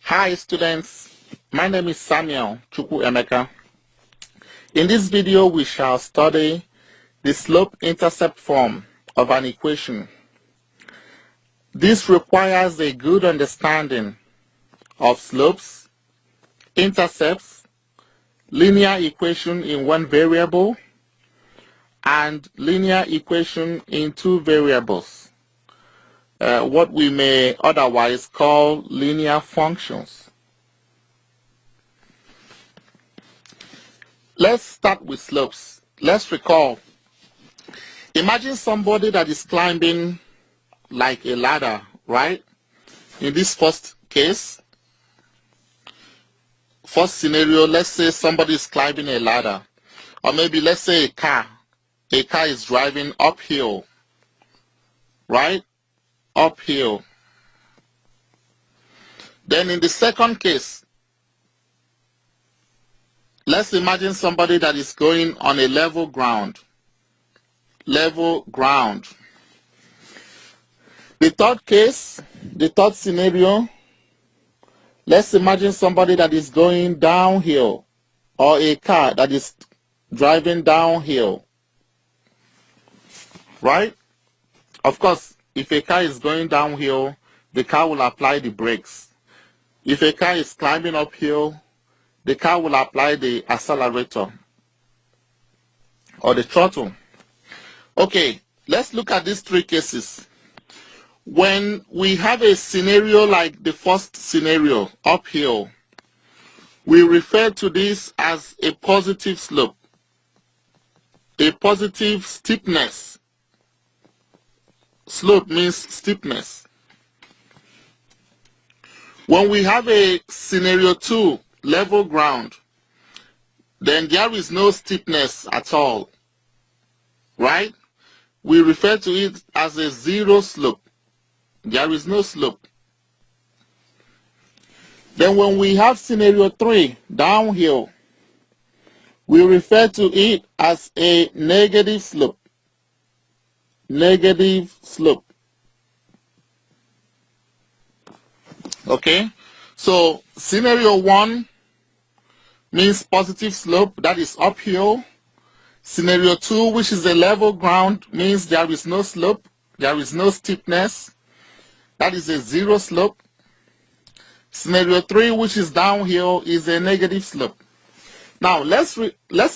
Hi students, my name is Samuel Emeka. In this video we shall study the slope-intercept form of an equation. This requires a good understanding of slopes, intercepts, linear equation in one variable, and linear equation in two variables. What we may otherwise call linear functions. Let's start with slopes. Let's recall. Imagine somebody that is climbing like a ladder, right? In this first case, first scenario, let's say somebody is climbing a ladder. Or maybe let's say a car is driving uphill, right? Uphill. Then in the second case, let's imagine somebody that is going on a level ground. Level ground. The third case, the third scenario, let's imagine somebody that is going downhill, or a car that is driving downhill. Right? Of course, if a car is going downhill, the car will apply the brakes. If a car is climbing uphill, the car will apply the accelerator or the throttle. Okay, let's look at these three cases. When we have a scenario like the first scenario, uphill, we refer to this as a positive slope, a positive steepness. Slope means steepness. When we have a scenario 2, level ground, then there is no steepness at all, right? We refer to it as a zero slope. There is no slope. Then when we have scenario 3, downhill, we refer to it as a negative slope. Negative slope. Okay, so scenario 1 means positive slope, that is uphill. Scenario 2, which is a level ground, means there is no slope, there is no steepness, that is a zero slope. Scenario 3, which is downhill, is a negative slope. Now let's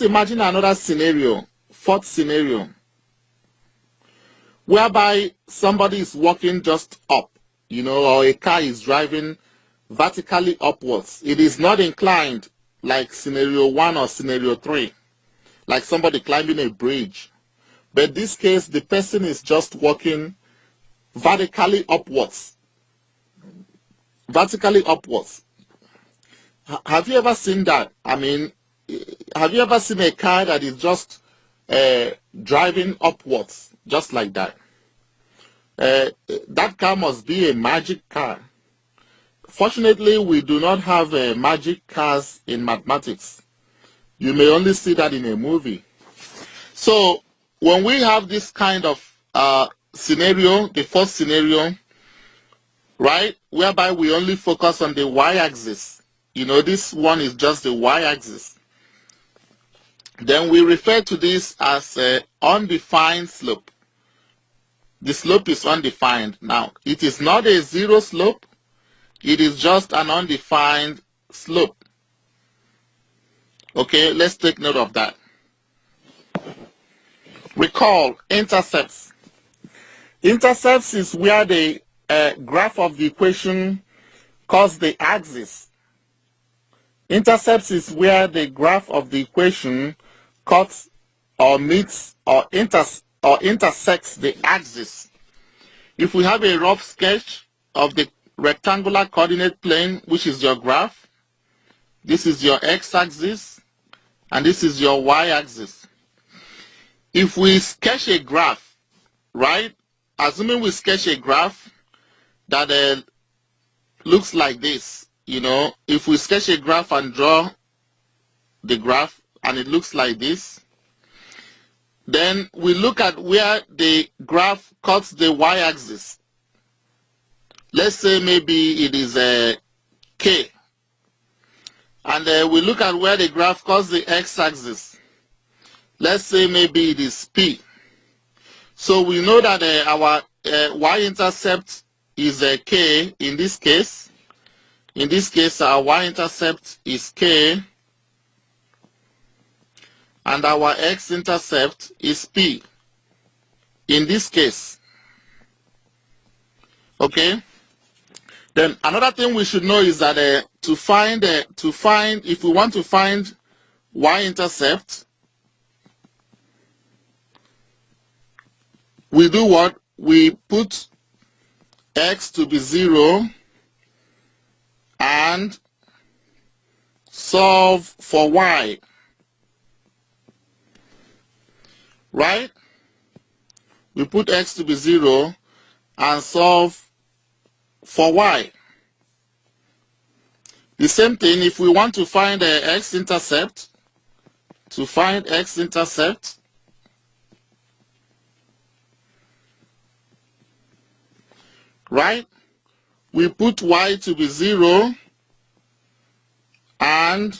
imagine another scenario, fourth scenario, whereby somebody is walking just up, or a car is driving vertically upwards. It is not inclined like scenario 1 or scenario 3, like somebody climbing a bridge. But in this case, the person is just walking vertically upwards. Vertically upwards. Have you ever seen that? I mean, have you ever seen a car that is just driving upwards, just like that? That car must be a magic car. Fortunately, we do not have magic cars in mathematics. You may only see that in a movie. So when we have this kind of scenario, the first scenario, right, whereby we only focus on the y-axis, this one is just the y-axis, then we refer to this as an undefined slope. The slope is undefined. Now, it is not a zero slope, it is just an undefined slope. Okay, let's take note of that. Recall intercepts. Intercepts is where the graph of the equation cuts the axis. Intercepts is where the graph of the equation cuts or meets or intersects the axis. If we have a rough sketch of the rectangular coordinate plane, which is your graph, this is your x-axis, and this is your y-axis. If we sketch a graph, right, assuming we sketch a graph that looks like this, if we sketch a graph and draw the graph and it looks like this, then we look at where the graph cuts the y-axis. Let's say maybe it is K. And we look at where the graph crosses the x-axis. Let's say maybe it is P. So we know that our y-intercept is K in this case. In this case, our y-intercept is K. And our x-intercept is P. In this case. Okay? Then another thing we should know is that if we want to find y-intercept, we do what? We put x to be 0 and solve for y. Right? We put x to be 0 and solve for y. The same thing if we want to find the x-intercept. To find x-intercept, right? We put y to be 0 and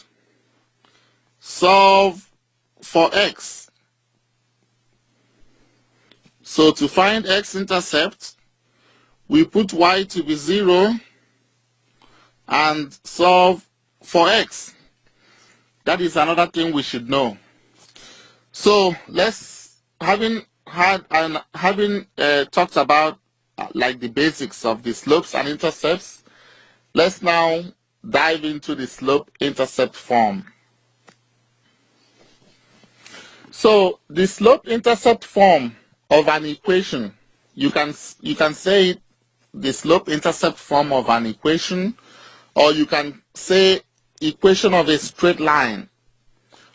solve for x. So to find x-intercept, we put y to be 0 and solve for x. That is another thing we should know. So having talked about like the basics of the slopes and intercepts, let's now dive into the slope-intercept form. So the slope-intercept form of an equation, you can say the slope-intercept form of an equation, or you can say equation of a straight line,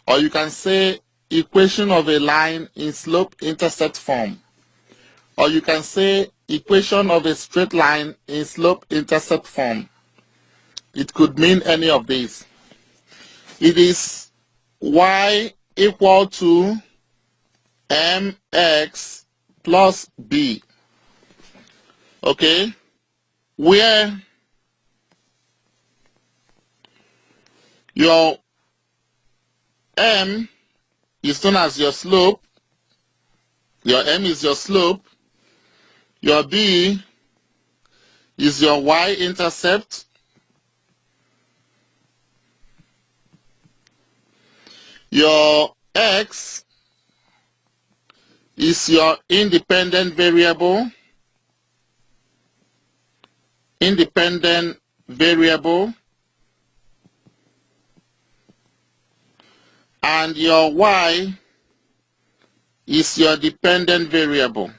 or you can say equation of a line in slope-intercept form, or you can say equation of a straight line in slope-intercept form. It could mean any of these. It is y equal to mx plus b. Okay? Where your m is known as your slope, your m is your slope, your b is your y-intercept, your x is your independent variable, and your y is your dependent variable.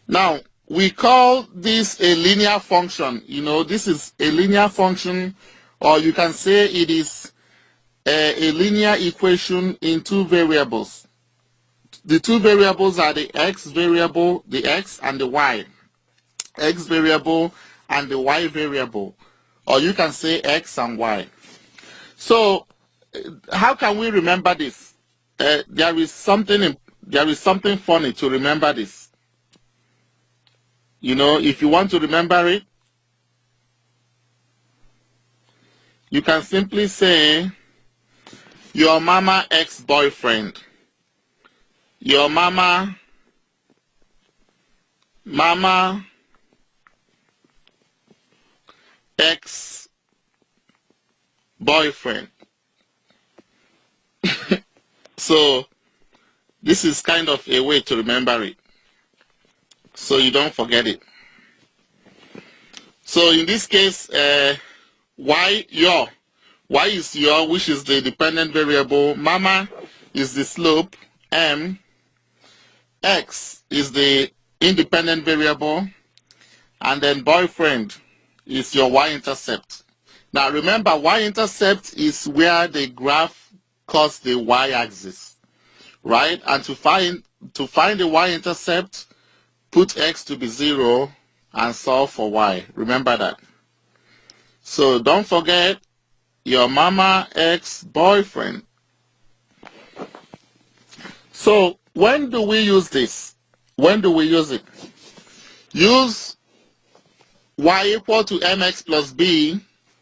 Now, we call this a linear function. You know, this is a linear function, or you can say it is a linear equation in two variables. The two variables are the x variable, the x and the y. X variable and the y variable. Or you can say x and y. So, how can we remember this? There is something funny to remember this. You know, if you want to remember it, you can simply say your mama ex-boyfriend. Your mama ex-boyfriend. So this is kind of a way to remember it, so you don't forget it. So in this case, y is your, which is the dependent variable, mama is the slope, m, x is the independent variable, and then boyfriend is your y-intercept. Now remember, y-intercept is where the graph crosses the y-axis, right? And to find the y-intercept, put x to be 0 and solve for y. Remember that. So don't forget your mama ex-boyfriend. So when do we use this? When do we use it? Use y equal to mx plus b,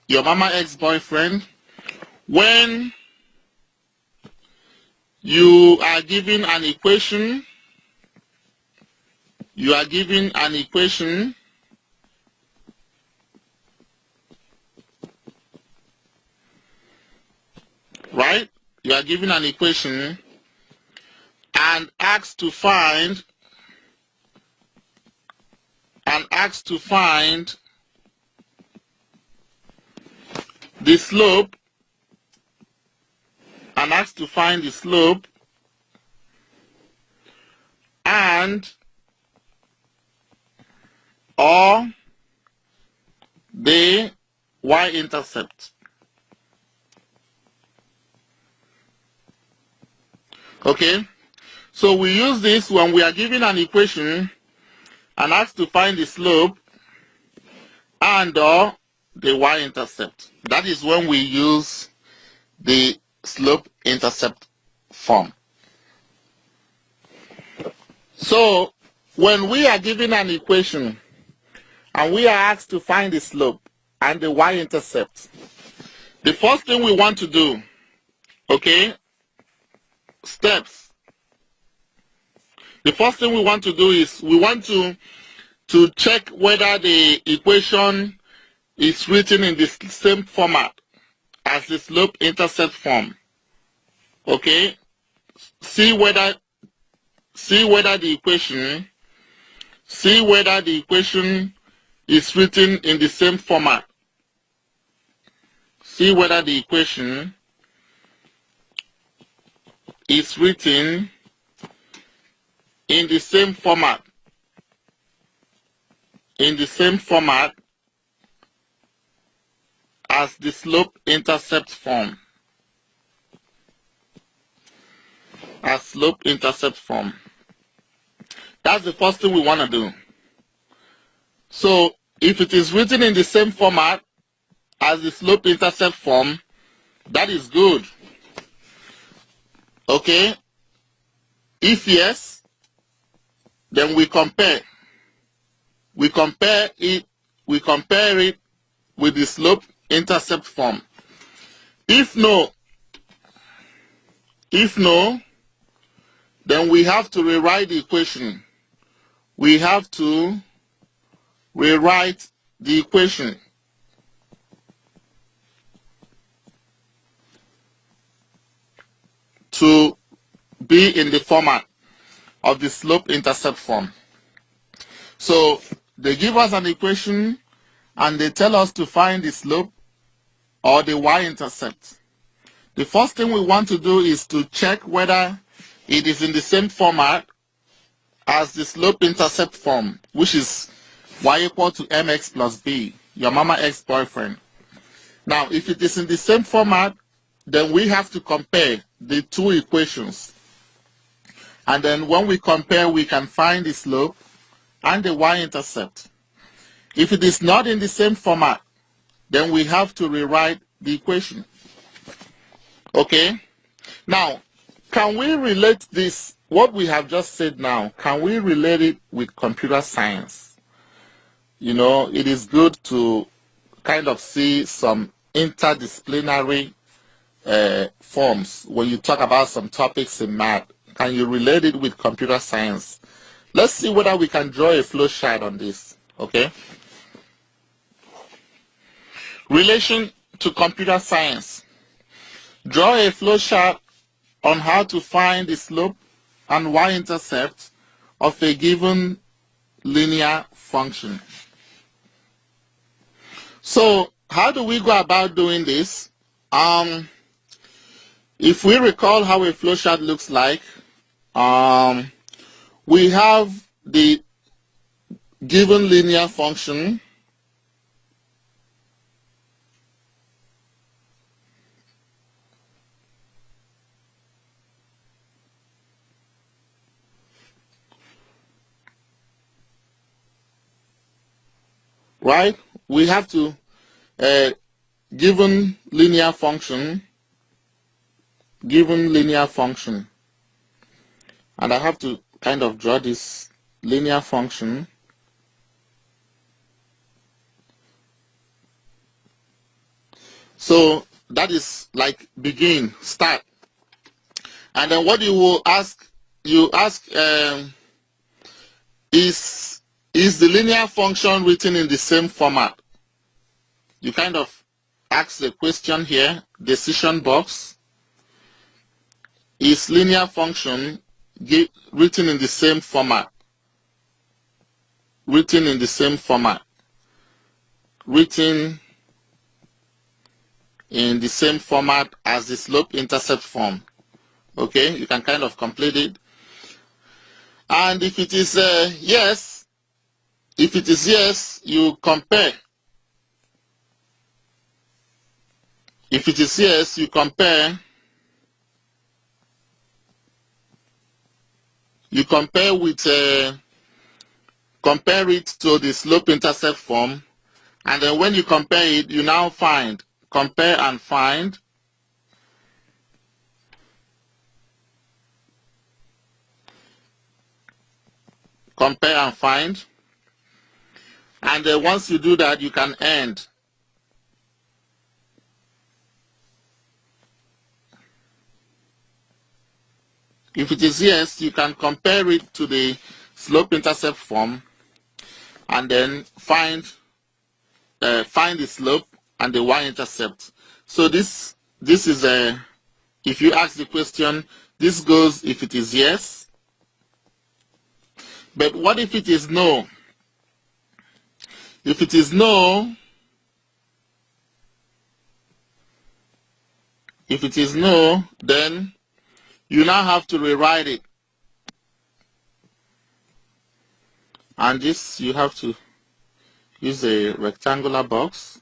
your mama ex-boyfriend, when you are given an equation, right? You are given an equation and asked to find the slope, and or the y-intercept. Okay, so we use this when we are given an equation and asked to find the slope and or the y-intercept. That is when we use the slope-intercept form. So when we are given an equation and we are asked to find the slope and the y-intercept, the first thing we want to do, okay, steps. The first thing we want to do is we want to check whether the equation is written in the same format as the slope-intercept form. Okay, see whether the equation is written in the same format. See whether the equation is written in the same format as the slope-intercept form. That's the first thing we want to do. So if it is written in the same format as the slope-intercept form, that is good. Okay? If yes, then we compare. We compare it with the slope-intercept form. If no, then we have to rewrite the equation. We have to rewrite the equation to be in the format of the slope-intercept form. So they give us an equation and they tell us to find the slope or the y-intercept. The first thing we want to do is to check whether it is in the same format as the slope-intercept form, which is y equal to mx plus b, your mama ex-boyfriend. Now, if it is in the same format, then we have to compare the two equations. And then when we compare, we can find the slope and the y-intercept. If it is not in the same format, then we have to rewrite the equation. Okay? Now, can we relate this, what we have just said now, can we relate it with computer science? You know, it is good to kind of see some interdisciplinary forms when you talk about some topics in math. Can you relate it with computer science? Let's see whether we can draw a flowchart on this, okay? Relation to computer science. Draw a flowchart on how to find the slope and y-intercept of a given linear function. So, how do we go about doing this? If we recall how a flowchart looks like, we have the given linear function, right? We have to given linear function, and I have to kind of draw this linear function. So that is like begin, start. And then what you will ask, is the linear function written in the same format? You kind of ask the question here, decision box. Is linear function written in the same format? Written in the same format. Written in the same format as the slope-intercept form. Okay, you can kind of complete it. And if it is yes, you compare. If it is yes, you compare. You compare with compare it to the slope-intercept form, and then when you compare it, you now find. Compare and find. Compare and find. And then once you do that, you can end. If it is yes, you can compare it to the slope-intercept form, and then find the slope and the y-intercept. So this is if you ask the question, this goes if it is yes. But what if it is no? If it is no, then you now have to rewrite it. And this, you have to use a rectangular box.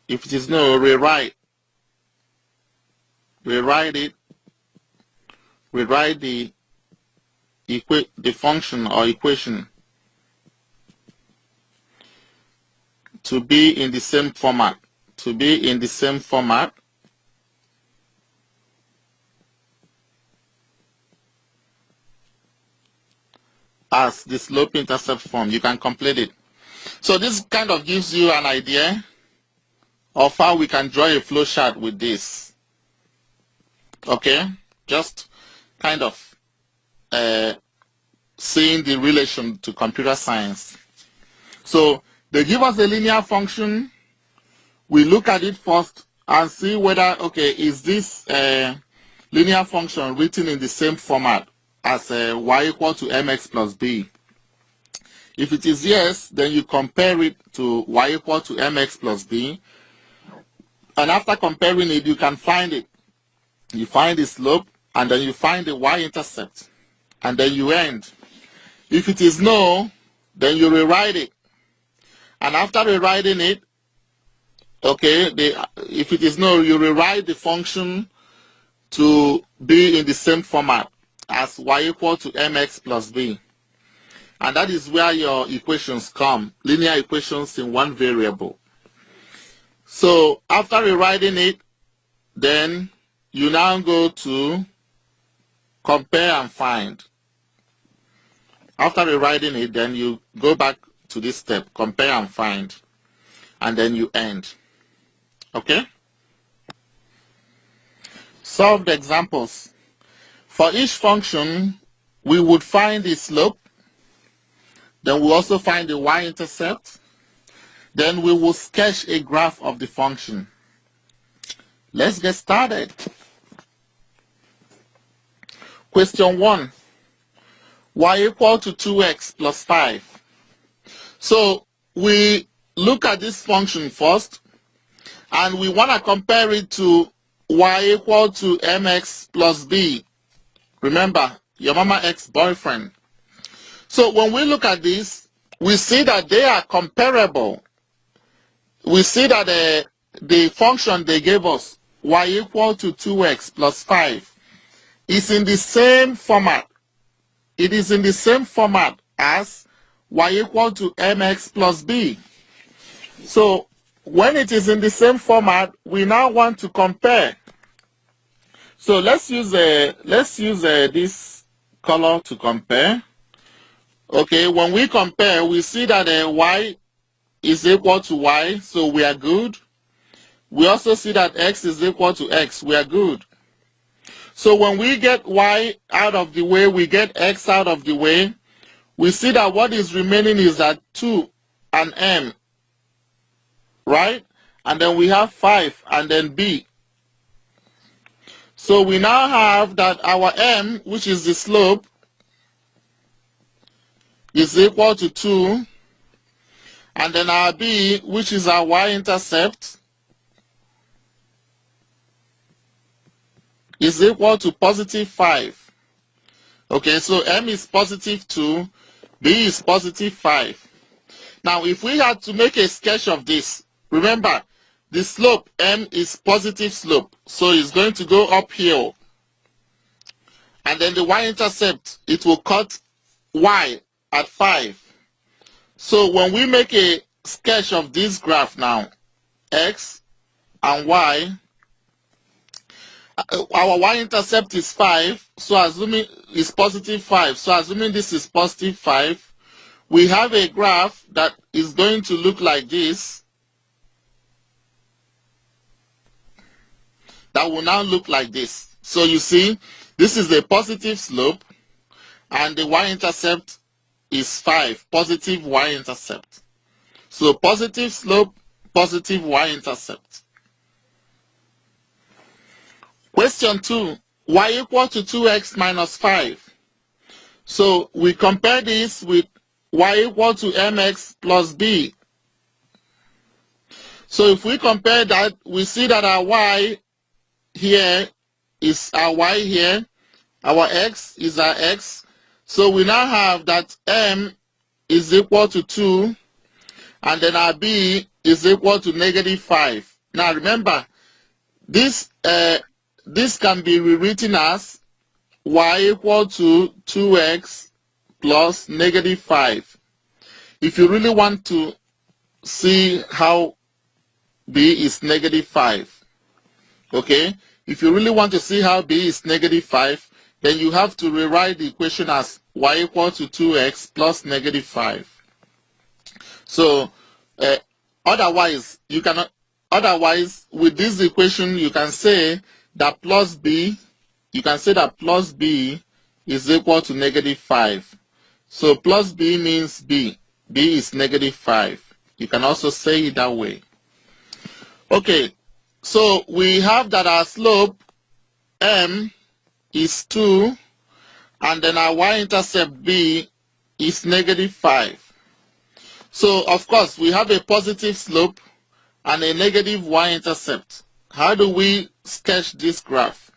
If it is no, rewrite it. Rewrite the function or equation to be in the same format. To be in the same format as the slope-intercept form. You can complete it. So this kind of gives you an idea of how we can draw a flowchart with this. Okay, just kind of seeing the relation to computer science. So they give us a linear function. We look at it first and see whether, okay, is this linear function written in the same format as y equal to mx plus b. If it is yes, then you compare it to y equal to mx plus b. And after comparing it, you can find it. You find the slope, and then you find the y-intercept, and then you end. If it is no, then you rewrite it. And after rewriting it, okay, if it is no, you rewrite the function to be in the same format as y equal to mx plus b. And that is where your equations come, linear equations in one variable. So after rewriting it, then you now go to compare and find. After rewriting it, then you go back to this step, compare and find, and then you end. Okay? Solve the examples. For each function, we would find the slope, then we also find the y-intercept, then we will sketch a graph of the function. Let's get started. Question 1, y equal to 2x plus 5. So we look at this function first, and we want to compare it to y equal to mx plus b. Remember, your mama ex-boyfriend. So when we look at this, we see that they are comparable. We see that the function they gave us, y equal to 2x plus 5, is in the same format. It is in the same format as y equal to mx plus b. So when it is in the same format, we now want to compare. So let's use this color to compare. Okay, when we compare, we see that y is equal to y, so we are good. We also see that x is equal to x. We are good. So when we get y out of the way, we get x out of the way, we see that what is remaining is that 2 and m, right? And then we have 5 and then b. So we now have that our m, which is the slope, is equal to 2, and then our b, which is our y-intercept, is equal to positive 5. Okay, so m is positive 2, b is positive 5. Now, if we had to make a sketch of this, remember, the slope m is positive slope, so it's going to go uphill. And then the y-intercept, it will cut y at 5. So when we make a sketch of this graph now, x and y, our y-intercept is 5, so assuming it's positive 5, so assuming this is positive 5, we have a graph that is going to look like this. That will now look like this. So you see, this is a positive slope, and the y-intercept is 5, positive y-intercept. So positive slope, positive y-intercept. Question 2, y equal to 2x minus 5. So we compare this with y equal to mx plus b. So if we compare that, we see that our y here is our y here, our x is our x. So we now have that m is equal to 2, and then our b is equal to negative 5. Now remember, this can be rewritten as y equal to 2x plus negative 5. If you really want to see how b is negative 5, okay? If you really want to see how b is negative 5, then you have to rewrite the equation as y equal to 2x plus negative 5. So otherwise, you cannot. Otherwise, with this equation, you can say that plus b. You can say that plus b is equal to negative 5. So plus b means b. b is negative 5. You can also say it that way. Okay. So we have that our slope m is 2, and then our y-intercept b is negative 5. So of course we have a positive slope and a negative y-intercept. How do we sketch this graph?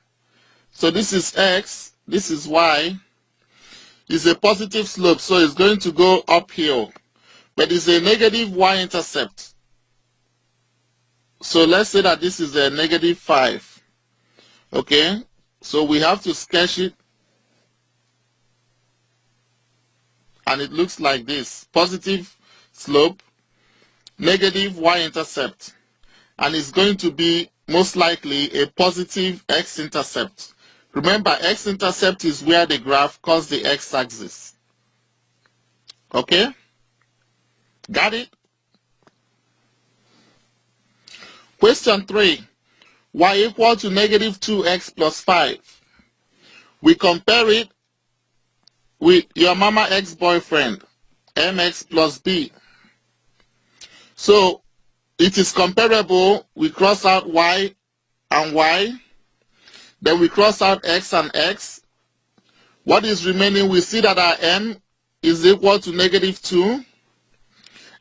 So this is x, this is y. It's a positive slope, so it's going to go uphill. But it's a negative y-intercept. So let's say that this is a negative 5. Okay, so we have to sketch it. And it looks like this. Positive slope, negative y-intercept. And it's going to be most likely a positive x-intercept. Remember, x-intercept is where the graph cuts the x-axis. Okay? Got it? Question 3. Y equal to negative 2x plus 5. We compare it with your mama ex-boyfriend, mx plus b. So it is comparable. We cross out y and y. Then we cross out x and x. What is remaining? We see that our m is equal to negative 2.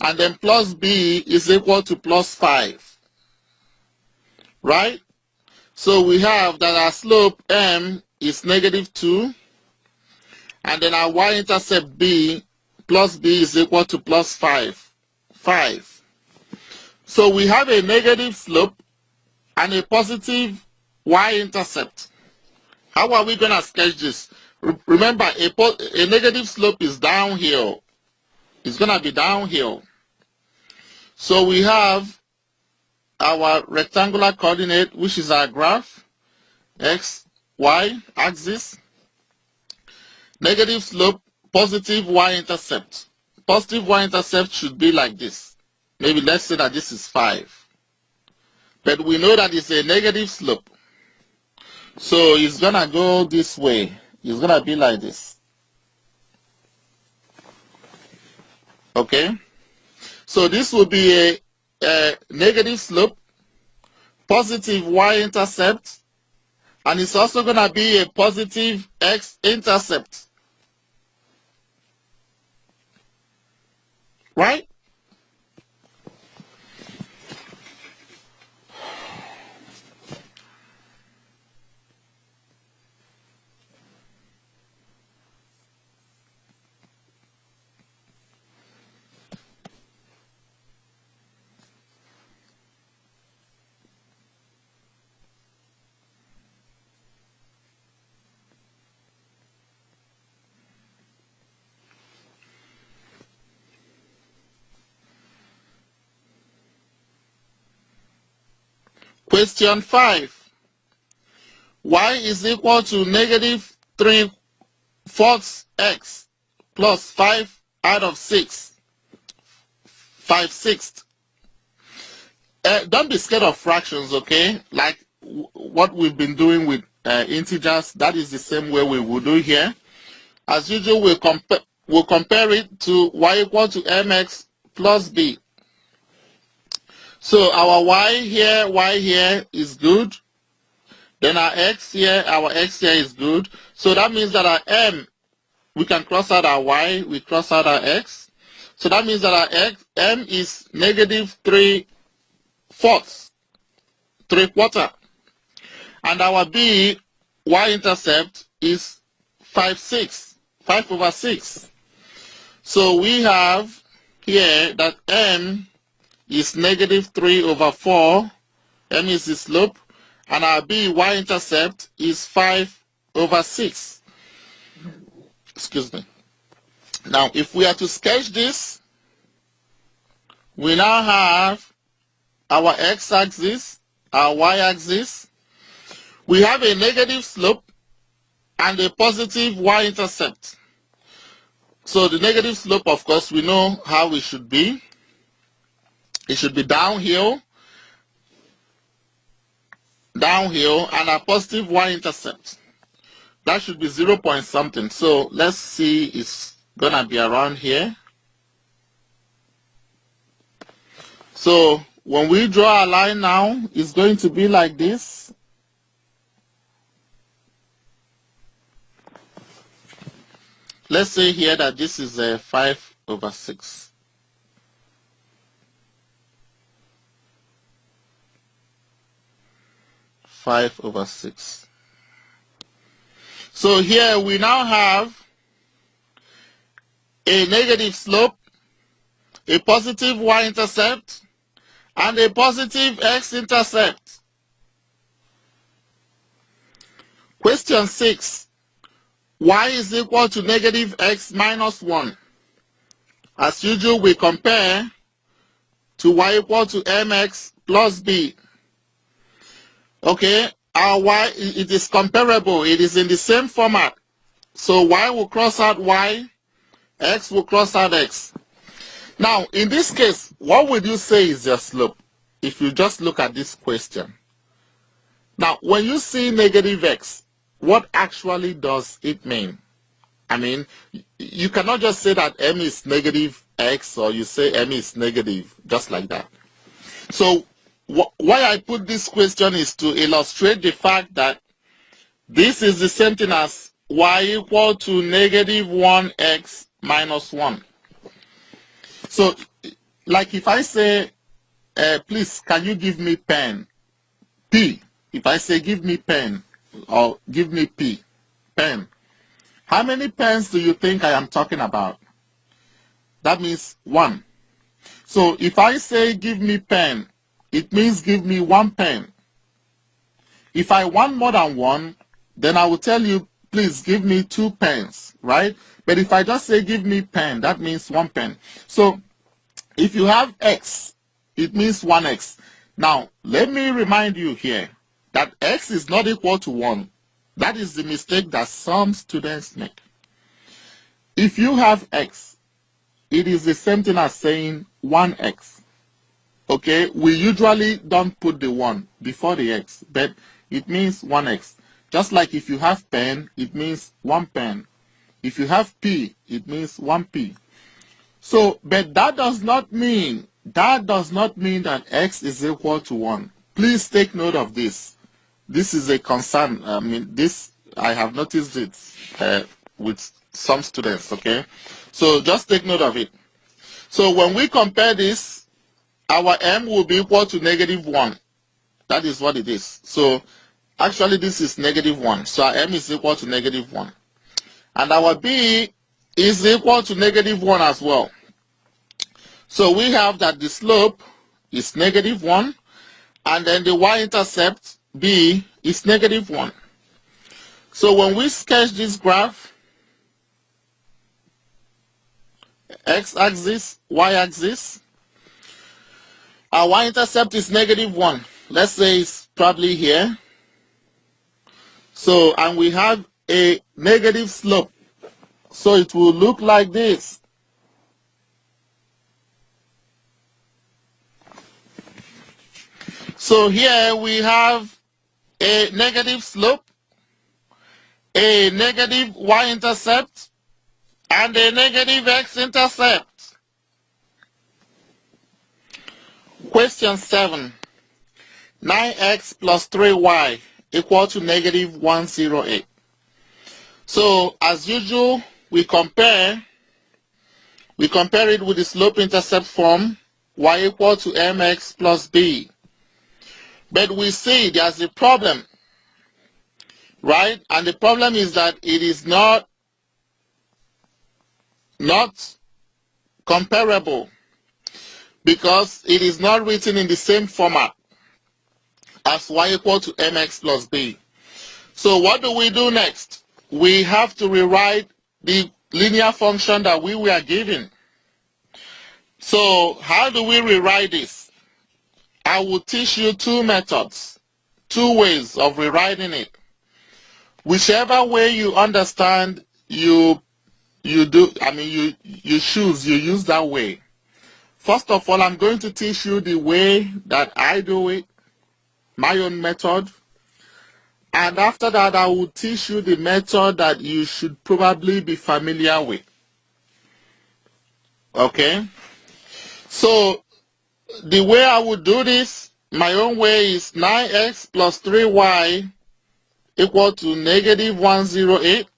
And then plus b is equal to plus 5. Right? So we have that our slope m is negative 2. And then our y-intercept b plus b is equal to plus 5. 5. So we have a negative slope and a positive y-intercept. How are we going to sketch this? Remember, a negative slope is downhill. It's going to be downhill. So we have our rectangular coordinate, which is our graph, x, y axis, negative slope, positive y-intercept. Positive y-intercept should be like this. Maybe let's say that this is 5. but we know that it's a negative slope. So it's gonna go this way. It's gonna be like this. Okay? So this will be a negative slope, positive y-intercept, and it's also gonna be a positive x-intercept. Right? Question 5. Y is equal to negative 3/4 x plus 5 out of 6, 5/6. Don't be scared of fractions, okay? Like what we've been doing with integers, that is the same way we will do here. As usual, we'll compare it to y equal to mx plus b. So our y here is good. Then our x here is good. So that means that our m, we can cross out our y, we cross out our x. So that means that our m is negative 3/4, 3/4. And our b, y-intercept, is 5/6, 5/6. So we have here that m is negative 3/4. M is the slope, and our b, y-intercept, is 5/6. Excuse me. Now, if we are to sketch this, we now have our x-axis, our y-axis. We have a negative slope and a positive y-intercept. So the negative slope, of course, we know how it should be. It should be downhill, and a positive y-intercept. That should be 0 point something. So let's see, it's gonna be around here. So when we draw a line now, it's going to be like this. Let's say here that this is a 5/6. 5/6. So here we now have a negative slope, a positive y-intercept, and a positive x-intercept. Question 6. Y is equal to negative x minus 1. As usual, we compare to y equal to mx plus b. Okay, our y, it is comparable. It is in the same format. So y will cross out y, x will cross out x. Now, in this case, what would you say is your slope if you just look at this question? Now, when you see negative x, what actually does it mean? I mean, you cannot just say that m is negative x, or you say m is negative, just like that. So why I put this question is to illustrate the fact that this is the same thing as y equal to negative 1x minus 1. So, like if I say, please, can you give me pen? P. If I say give me pen, or give me P, pen. How many pens do you think I am talking about? That means 1. So if I say give me pen, it means give me 1 pen. If I want more than 1, then I will tell you, please give me 2 pens, right? But if I just say give me pen, that means 1 pen. So if you have x, it means 1x. Now, let me remind you here that x is not equal to 1. That is the mistake that some students make. If you have x, it is the same thing as saying 1x. okay, we usually don't put the 1 before the x, but it means 1x. Just like if you have pen, it means 1 pen. If you have p, it means 1p. So, but that does not mean that x is equal to 1. Please take note of this. This is a concern. I mean, this, I have noticed it with some students, okay? So just take note of it. So when we compare this, our m will be equal to -1. That is what it is. So actually this is -1. So our m is equal to -1. And our b is equal to -1 as well. So we have that the slope is -1, and then the y-intercept b is -1. So when we sketch this graph, x-axis, y-axis, our y-intercept is -1. Let's say it's probably here. So, and we have a negative slope. So it will look like this. So here we have a negative slope, a negative y-intercept, and a negative x-intercept. Question 7. 9x plus 3y equal to -108. So as usual, we compare it with the slope-intercept form, y equal to mx plus b. But we see there's a problem, right? And the problem is that it is not comparable because it is not written in the same format as y equal to mx plus b. So what do we do next? We have to rewrite the linear function that we were given. So how do we rewrite this? I will teach you two methods, two ways of rewriting it. Whichever way you understand, you do, I mean, you choose, you use that way. First of all, I'm going to teach you the way that I do it, my own method. And after that, I will teach you the method that you should probably be familiar with. Okay? So, the way I would do this, my own way is 9x plus 3y equal to -108.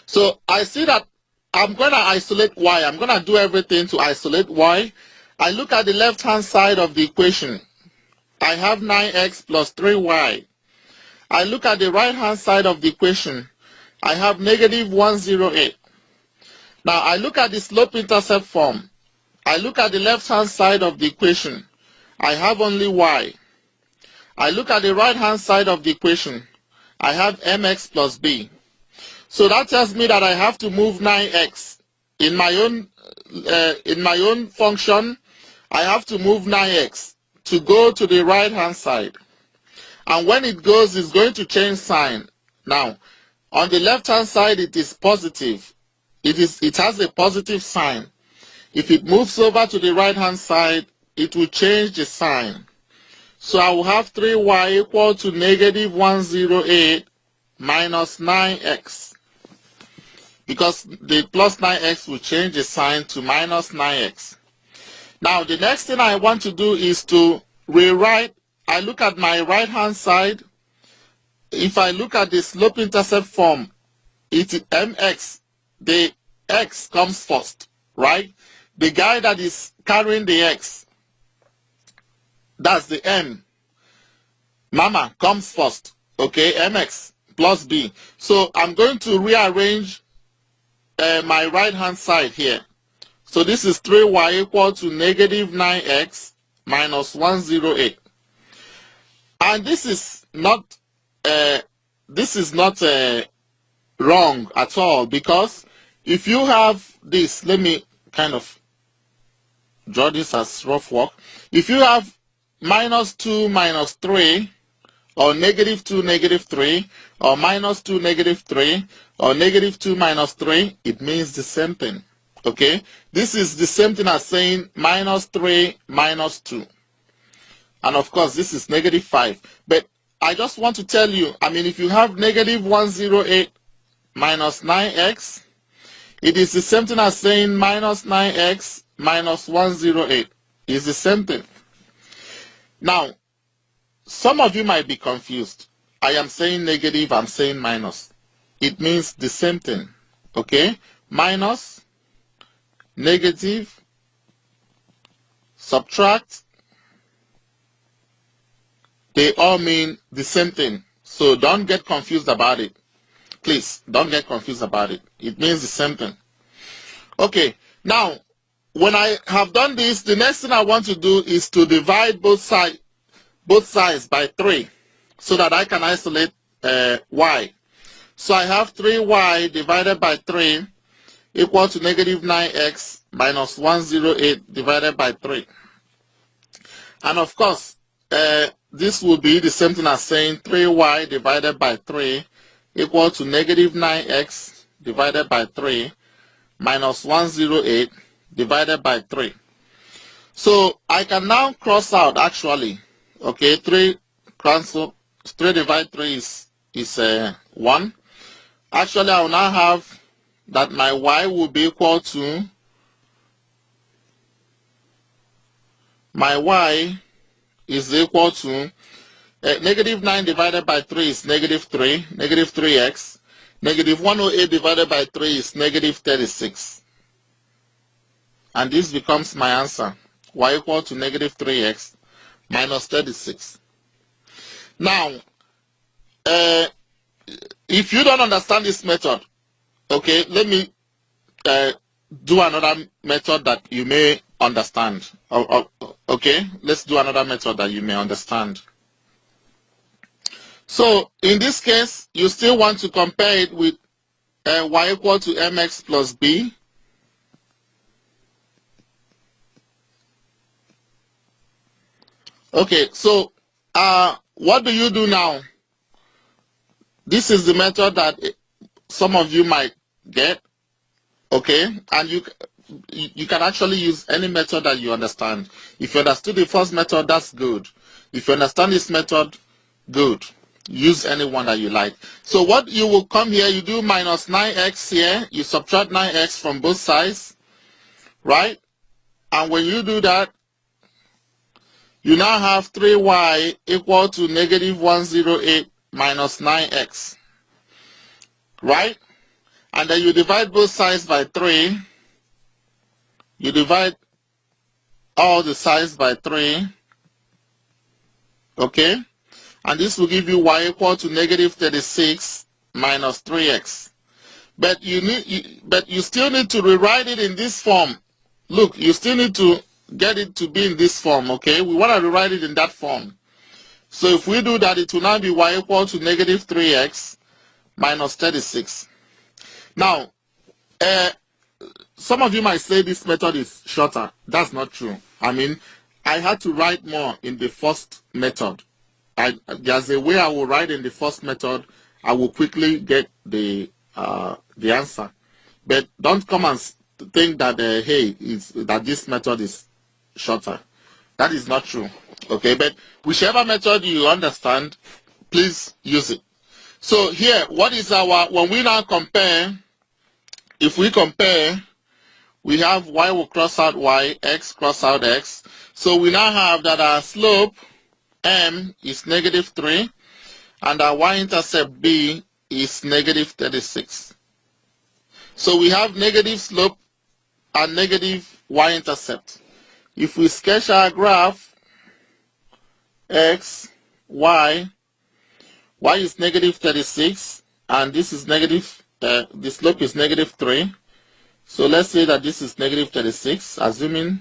So I see that I'm going to isolate y. I'm going to do everything to isolate y. I look at the left-hand side of the equation. I have 9x plus 3y. I look at the right-hand side of the equation. I have -108. Now I look at the slope-intercept form. I look at the left-hand side of the equation. I have only y. I look at the right-hand side of the equation. I have mx plus b. So that tells me that I have to move 9x. In my own function, I have to move 9x to go to the right-hand side. And when it goes, it's going to change sign. Now, on the left-hand side, it is positive. It has a positive sign. If it moves over to the right-hand side, it will change the sign. So I will have 3y equal to -108 minus 9x. Because the plus 9x will change the sign to minus 9x. Now the next thing I want to do is to rewrite. I look at my right-hand side. If I look at the slope-intercept form, it is mx. The x comes first, right? The guy that is carrying the x, that's the m. Mama comes first, okay? Mx plus b. So I'm going to rearrange my right-hand side here. So this is 3y equal to -9x minus 108. And this is not wrong at all, because if you have this, let me kind of draw this as rough work. If you have -2 minus 3, or -2 -3, or -2 -3, or -2 minus 3, it means the same thing. Okay, this is the same thing as saying minus 3 minus 2. And of course, this is negative 5. But I just want to tell you, I mean, if you have negative 108 minus 9x, it is the same thing as saying minus 9x minus 108. It's the same thing. Now, some of you might be confused. I am saying negative, I'm saying minus. It means the same thing. Okay? Minus, negative, subtract, they all mean the same thing. So don't get confused about it. Please, don't get confused about it. It means the same thing. Okay, now, when I have done this, the next thing I want to do is to divide both sides by 3 so that I can isolate y. So I have 3y divided by 3 equal to negative 9x minus 108 divided by 3. And of course, this will be the same thing as saying 3y divided by 3 equal to negative 9x divided by 3 minus 108 divided by 3. So I can now cross out actually. Okay, 3 divided 3 is 1. Actually, I will now have that my y will be equal to my y is equal to negative 9 divided by 3 is negative 3, negative 3x. Negative 108 divided by 3 is negative 36. And this becomes my answer. Y equal to negative 3x minus 36. Now, if you don't understand this method, okay, let me do another method that you may understand. Okay, let's do another method that you may understand. So, in this case, you still want to compare it with y equal to mx plus b. Okay, so what do you do now? This is the method that some of you might get, okay? And you can actually use any method that you understand. If you understood the first method, that's good. If you understand this method, good. Use any one that you like. So what you will come here, you do minus 9x here, you subtract 9x from both sides, right? And when you do that, you now have 3y equal to negative 108 minus 9x, right? And then you divide both sides by 3. You divide all the sides by 3, okay? And this will give you y equal to negative 36 minus 3x. But you still need to rewrite it in this form. Look, you still need to get it to be in this form, okay? We want to rewrite it in that form. So if we do that, it will now be y equal to negative 3x minus 36. Now, some of you might say this method is shorter. That's not true. I mean, I had to write more in the first method. There's a way I will write in the first method. I will quickly get the answer. But don't come and think that that this method is shorter. That is not true. Okay, but whichever method you understand, please use it. So here, what is when we now compare, if we compare, we have y will cross out y, x cross out x. So we now have that our slope m is negative 3 and our y-intercept b is negative 36. So we have negative slope and negative y-intercept. If we sketch our graph, x, y is negative 36 and this is negative, the slope is negative 3. So let's say that this is negative 36, assuming,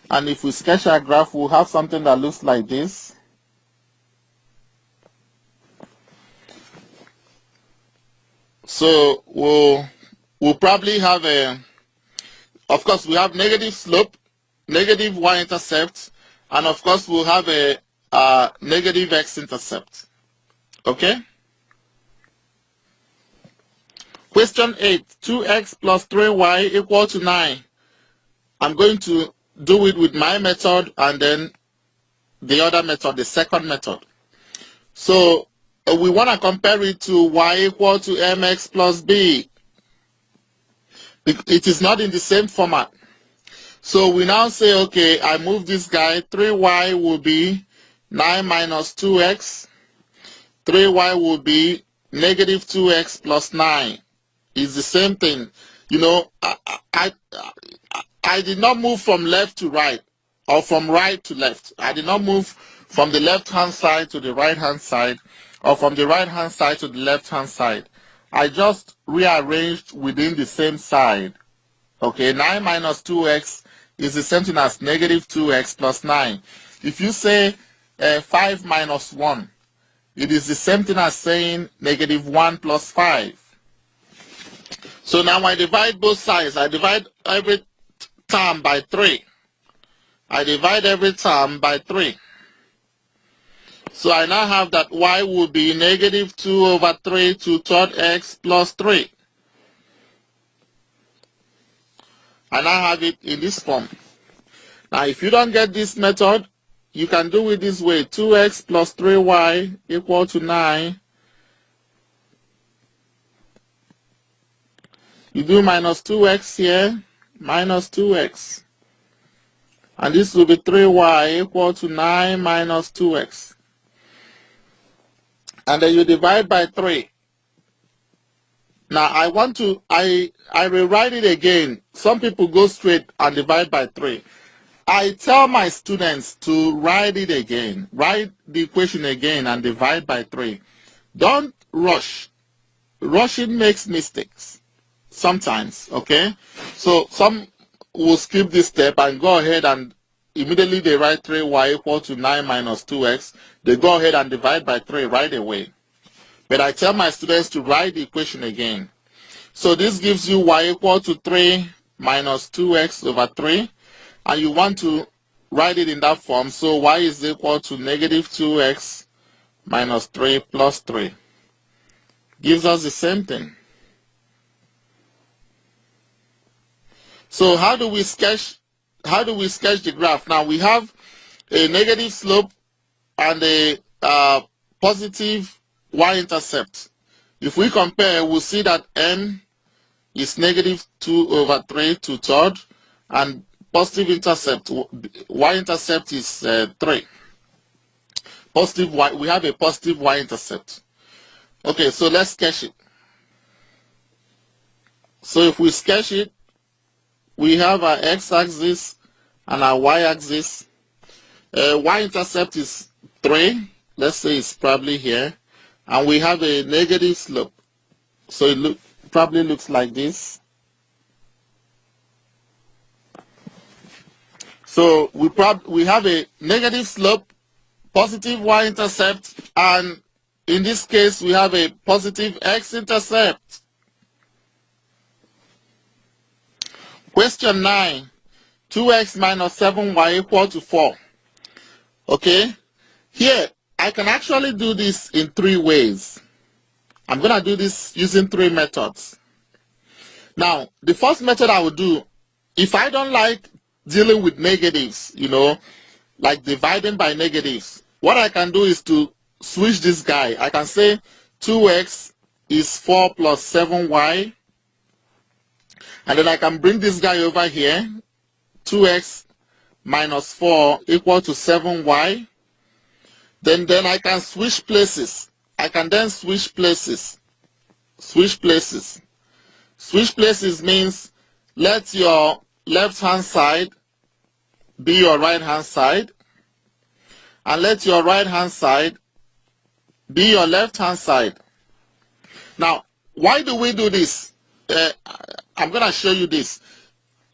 and if we sketch our graph, we'll have something that looks like this. So we'll probably have of course we have negative slope, negative y-intercept, and of course we'll have a negative x-intercept. Okay? Question 8, 2x plus 3y equal to 9. I'm going to do it with my method and then the other method, the second method. So we want to compare it to y equal to mx plus b. It is not in the same format. So we now say, okay, I move this guy. 3y will be 9 minus 2x. 3y will be negative 2x plus 9. It's the same thing. You know, I did not move from left to right or from right to left. I did not move from the left-hand side to the right-hand side or from the right-hand side to the left-hand side. I just rearranged within the same side. Okay, 9 minus 2x is the same thing as negative 2x plus 9. If you say 5 minus 1, it is the same thing as saying negative 1 plus 5. So now I divide both sides. I divide every term by 3. I divide every term by 3. So I now have that y will be negative 2 over 3 to third x plus 3. I now have it in this form. Now if you don't get this method, you can do it this way. 2x plus 3y equal to 9. You do minus 2x here, minus 2x. And this will be 3y equal to 9 minus 2x. And then you divide by 3. Now I rewrite it again. Some people go straight and divide by 3. I tell my students to write it again. Write the equation again and divide by 3. Don't rush. Rushing makes mistakes sometimes, okay? So some will skip this step and go ahead and immediately they write 3y equal to 9 minus 2x. They go ahead and divide by 3 right away. But I tell my students to write the equation again. So this gives you y equal to 3 minus 2x over 3. And you want to write it in that form. So y is equal to negative 2x minus 3 plus 3. Gives us the same thing. So how do we sketch the graph? Now we have a negative slope and a positive y-intercept. If we compare, we'll see that n is negative 2 over 3 to third, and positive intercept, y-intercept is 3. Positive y, we have a positive y-intercept. Okay, so let's sketch it. So if we sketch it, we have our x-axis and our y-axis. Y-intercept is 3. Let's say it's probably here. And we have a negative slope. So it probably looks like this. So we have a negative slope, positive y-intercept, and in this case we have a positive x-intercept. Question 9, 2x minus 7y equal to 4. Okay, here I can actually do this in 3 ways. I'm going to do this using 3 methods. Now, the first method I will do, if I don't like dealing with negatives, you know, like dividing by negatives, what I can do is to switch this guy. I can say 2x is 4 plus 7y. And then I can bring this guy over here. 2x minus 4 equal to 7y. Then I can switch places. I can then switch places. Switch places. Switch places means let your left-hand side be your right-hand side. And let your right-hand side be your left-hand side. Now, why do we do this? I'm going to show you this.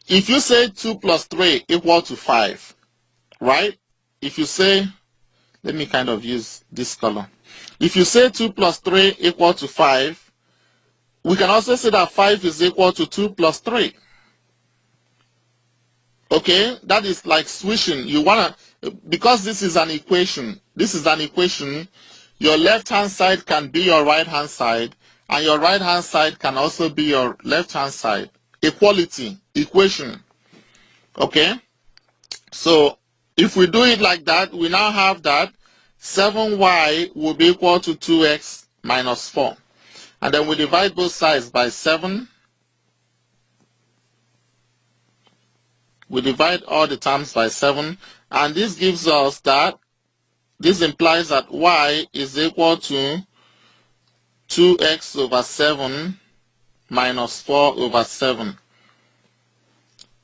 If you say 2 plus 3 equal to 5, right? If you say, let me kind of use this color. If you say 2 plus 3 equal to 5, we can also say that 5 is equal to 2 plus 3. Okay, that is like switching. You want to, because this is an equation, your left-hand side can be your right-hand side, and your right hand side can also be your left hand side. Equality, equation. Okay? So if we do it like that, we now have that 7y will be equal to 2x minus 4. And then we divide both sides by 7. We divide all the terms by 7. And this gives us that, this implies that y is equal to 2x over 7 minus 4 over 7.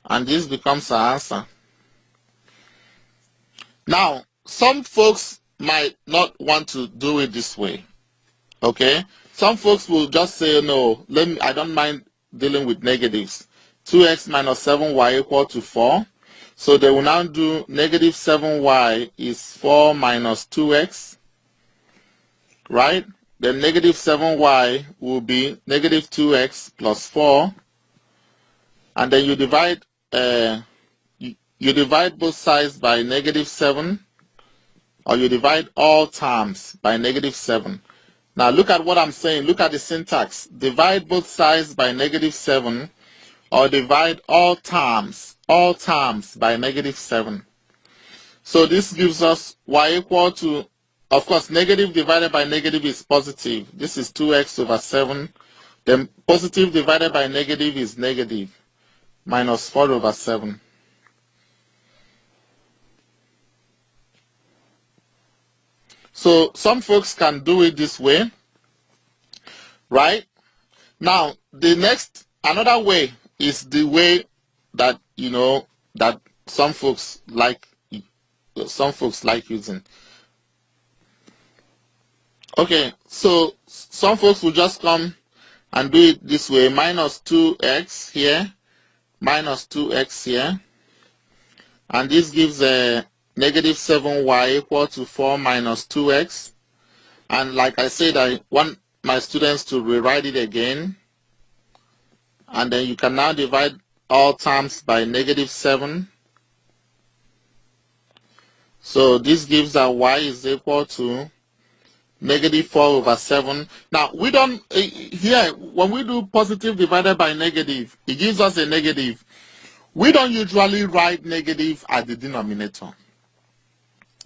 And this becomes our answer. Now, some folks might not want to do it this way. Okay? Some folks will just say, no, I don't mind dealing with negatives. 2x minus 7y equal to 4. So they will now do negative 7y is 4 minus 2x. Right? Then negative 7y will be negative 2x plus 4. And then you divide both sides by negative 7. Or you divide all terms by negative 7. Now look at what I'm saying. Look at the syntax. Divide both sides by negative 7. Or divide all terms by negative 7. So this gives us y equal to, of course, negative divided by negative is positive. This is 2x over 7. Then positive divided by negative is negative. Minus 4 over 7. So some folks can do it this way. Right? Now, another way is the way that, that some folks like using. Okay, so some folks will just come and do it this way. Minus 2x here, minus 2x here. And this gives a negative 7y equal to 4 minus 2x. And like I said, I want my students to rewrite it again. And then you can now divide all terms by negative 7. So this gives that y is equal to negative 4 over 7. Now, we don't, here, when we do positive divided by negative, it gives us a negative. We don't usually write negative at the denominator.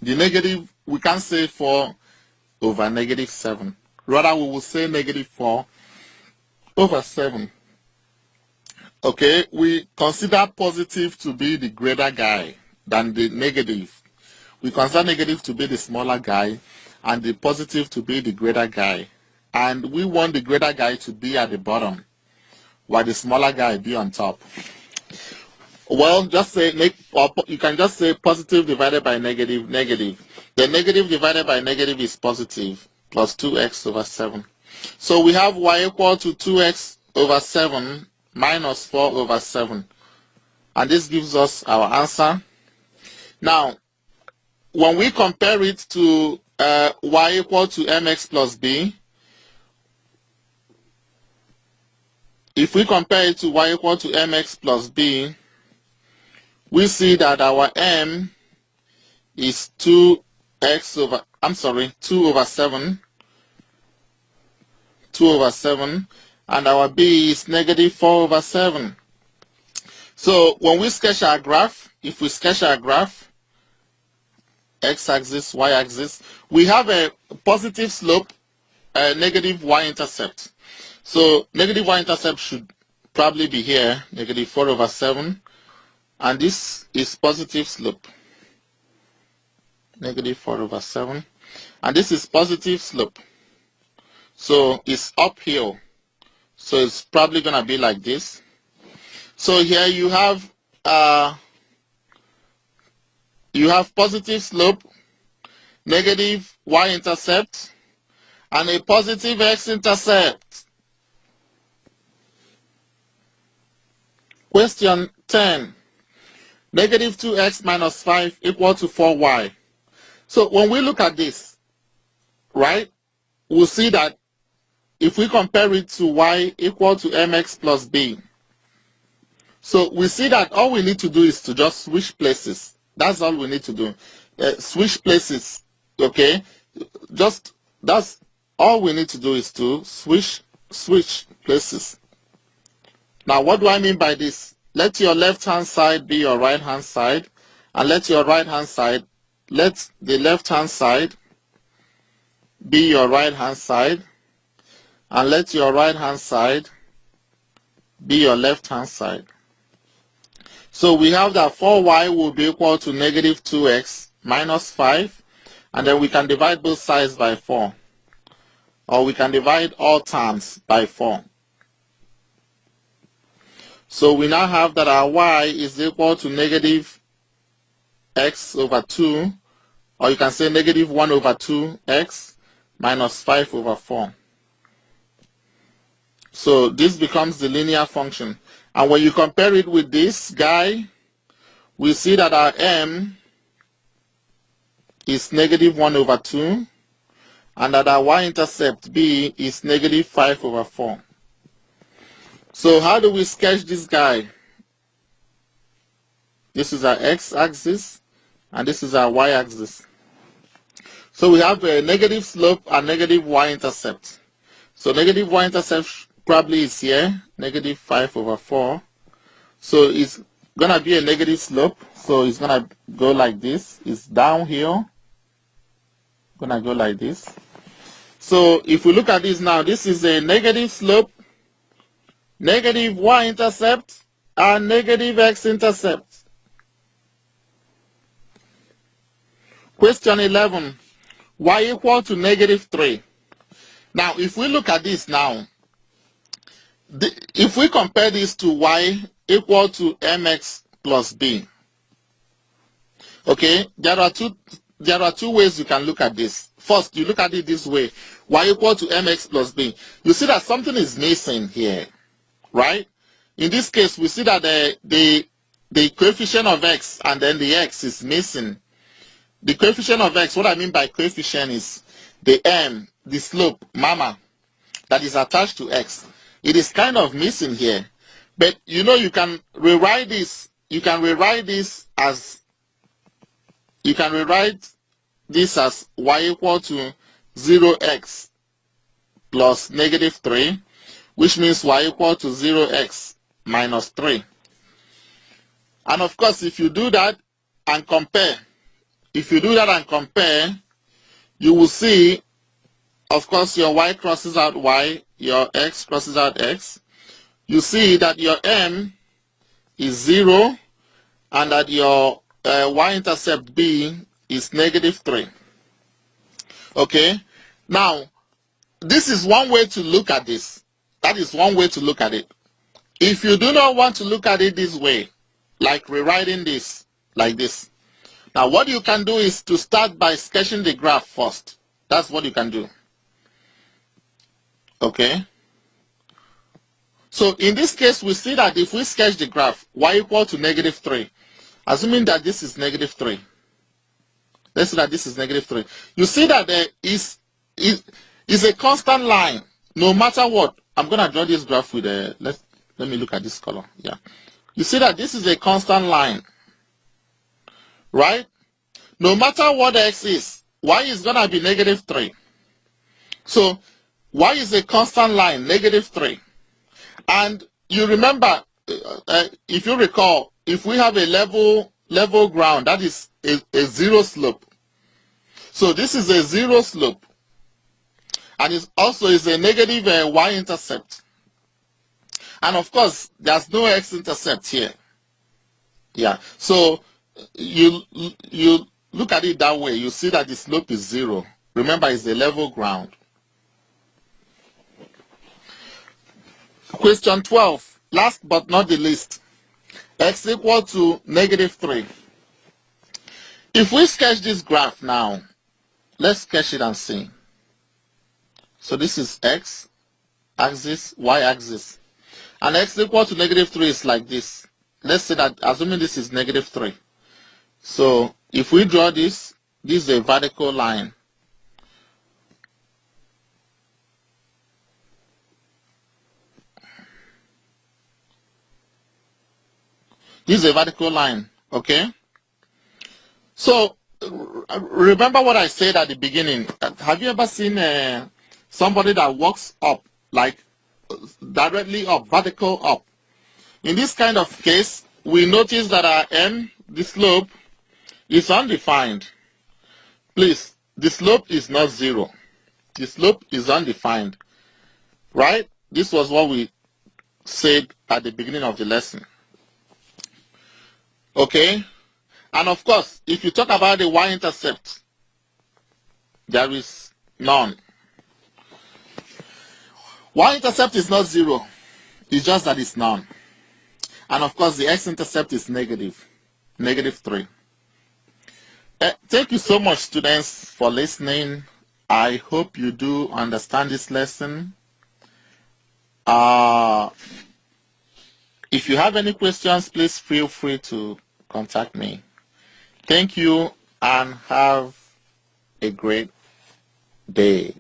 The negative, we can't say 4 over negative 7. Rather, we will say negative 4 over 7. Okay, we consider positive to be the greater guy than the negative. We consider negative to be the smaller guy and the positive to be the greater guy. And we want the greater guy to be at the bottom while the smaller guy be on top. Well, just say, you can just say positive divided by negative, negative. The negative divided by negative is positive, plus 2x over 7. So we have y equal to 2x over 7 minus 4 over 7. And this gives us our answer. Now, when we compare it to y equal to mx plus b, if we compare it to y equal to mx plus b, we see that our m is 2 over 7, and our b is negative 4 over 7. So when we sketch our graph, if we sketch our graph, x-axis, y-axis, we have a positive slope, negative y-intercept. So negative y-intercept should probably be here, negative 4 over 7. And this is positive slope, negative 4 over 7. And this is positive slope. So it's uphill. So it's probably going to be like this. So here you have positive slope, negative y-intercept, and a positive x-intercept. Question 10. Negative 2x minus 5 equal to 4y. So when we look at this, right, we'll see that if we compare it to y equal to mx plus b, so we see that all we need to do is to just switch places. That's all we need to do. Switch places, okay? That's all we need to do is to switch switch places. Now, what do I mean by this? Let your left-hand side be your right-hand side, and let your right-hand side, let the left-hand side be your right-hand side, and let your right-hand side be your left-hand side. So we have that 4y will be equal to negative 2x minus 5, and then we can divide both sides by 4. Or we can divide all terms by 4. So we now have that our y is equal to negative x over 2, or you can say negative 1 over 2x minus 5 over 4. So this becomes the linear function. And when you compare it with this guy, we see that our m is negative 1 over 2, and that our y-intercept b is negative 5 over 4. So how do we sketch this guy? This is our x-axis, and this is our y-axis. So we have a negative slope and negative y-intercept. So negative y-intercept probably is here, negative 5 over 4. So it's going to be a negative slope. So it's going to go like this. It's downhill. Going to go like this. So if we look at this now, this is a negative slope, negative y-intercept, and negative x-intercept. Question 11. Y equal to negative 3. Now, if we look at this now, if we compare this to y equal to mx plus b, okay, there are two ways you can look at this. First, you look at it this way, y equal to mx plus b. You see that something is missing here, right? In this case, we see that the coefficient of x and then the x is missing. The coefficient of x, what I mean by coefficient is the m, the slope, mama, that is attached to x. It is kind of missing here. But you know, you can rewrite this as y equal to 0x plus negative 3, which means y equal to 0x minus 3. And of course, if you do that and compare, you will see, of course, your y crosses out y, your x crosses out x. You see that your m is 0 and that your y-intercept b is negative 3. Okay? Now, this is one way to look at this. That is one way to look at it. If you do not want to look at it this way, like rewriting this like this, now what you can do is to start by sketching the graph first. That's what you can do. Okay? So in this case, we see that if we sketch the graph, y equal to negative 3, assuming that this is negative 3. Let's say that this is negative 3. You see that there is a constant line, no matter what. I'm going to draw this graph with a, let me look at this color. Yeah. You see that this is a constant line, right? No matter what x is, y is going to be negative 3. So y is a constant line, negative 3. And you remember, if you recall, if we have a level ground, that is a zero slope. So this is a zero slope. And it also is a negative y-intercept. And of course, there's no x-intercept here. Yeah. So you look at it that way. You see that the slope is 0. Remember, it's a level ground. Question 12, last but not the least, x equal to negative 3. If we sketch this graph now, let's sketch it and see. So this is x axis, y axis, and x equal to negative 3 is like this. Let's say that, assuming this is negative 3. So if we draw this is a vertical line. This is a vertical line, okay? So, remember what I said at the beginning. Have you ever seen somebody that walks up, like directly up, vertical up. In this kind of case, we notice that our m, the slope, is undefined. Please, the slope is not 0. The slope is undefined, right? This was what we said at the beginning of the lesson. Okay? And of course, if you talk about the y-intercept, there is none. Y-intercept is not 0. It's just that it's none. And of course, the x-intercept is negative 3. Thank you so much, students, for listening. I hope you do understand this lesson. If you have any questions, please feel free to contact me. Thank you and have a great day.